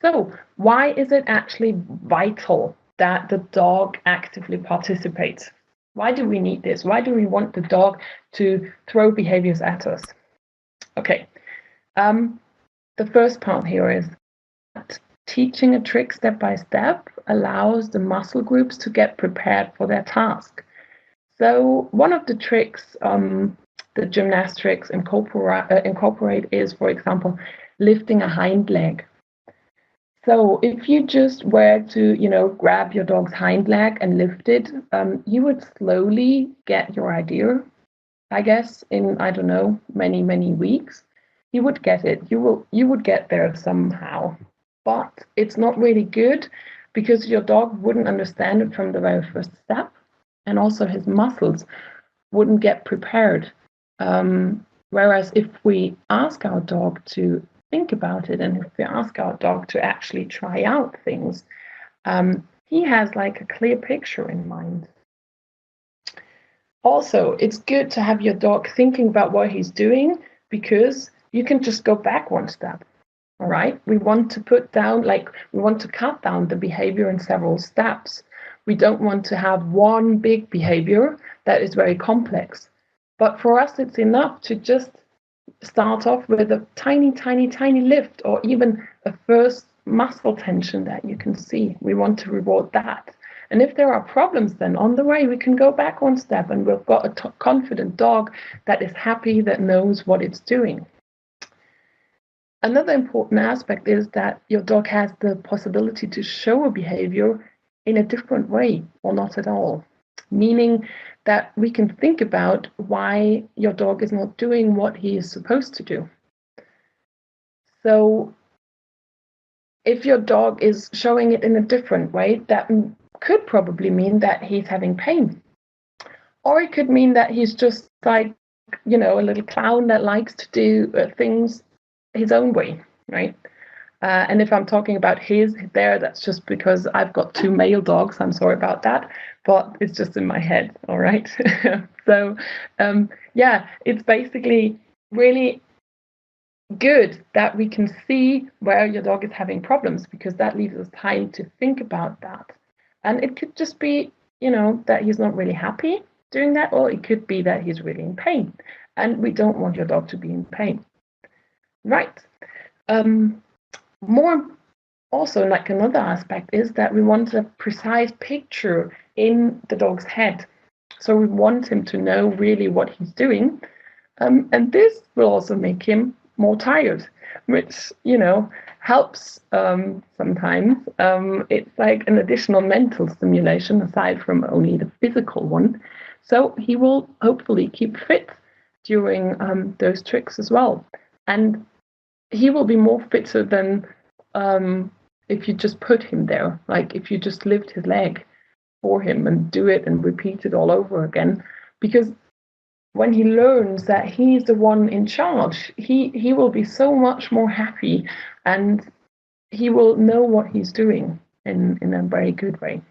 So why is it actually vital that the dog actively participates? Why do we need this? Why do we want the dog to throw behaviors at us? Okay, the first part here is that teaching a trick step by step allows the muscle groups to get prepared for their task. So one of the tricks the Gymnastricks incorporate is, for example, lifting a hind leg. So if you just were to, grab your dog's hind leg and lift it, you would slowly get your idea, I guess, in, I don't know, many, many weeks. You would get it. You would get there somehow. But it's not really good because your dog wouldn't understand it from the very first step. And also his muscles wouldn't get prepared. Whereas if we ask our dog to think about it, and if we ask our dog to actually try out things, he has like a clear picture in mind. Also, it's good to have your dog thinking about what he's doing, because you can just go back one step. All right, we want to cut down the behavior in several steps. We don't want to have one big behavior that is very complex. But for us, it's enough to just start off with a tiny, tiny, tiny lift, or even a first muscle tension that you can see. We want to reward that. And if there are problems, then on the way, we can go back one step, and we've got a confident dog that is happy, that knows what it's doing. Another important aspect is that your dog has the possibility to show a behavior in a different way or not at all, meaning that we can think about why your dog is not doing what he is supposed to do. So if your dog is showing it in a different way, that could probably mean that he's having pain. Or it could mean that he's just like, a little clown that likes to do things his own way, right? And if I'm talking about that's just because I've got 2 male dogs. I'm sorry about that, but it's just in my head, all right? So, it's basically really good that we can see where your dog is having problems, because that leaves us time to think about that. And it could just be, that he's not really happy doing that, or it could be that he's really in pain. And we don't want your dog to be in pain. Right. More also, like another aspect is that we want a precise picture in the dog's head. So we want him to know really what he's doing. And this will also make him more tired, which, helps sometimes. It's like an additional mental stimulation aside from only the physical one. So he will hopefully keep fit during those tricks as well. And he will be more fitter than if you just put him there, like if you just lift his leg for him and do it and repeat it all over again. Because when he learns that he's the one in charge, he will be so much more happy, and he will know what he's doing in a very good way.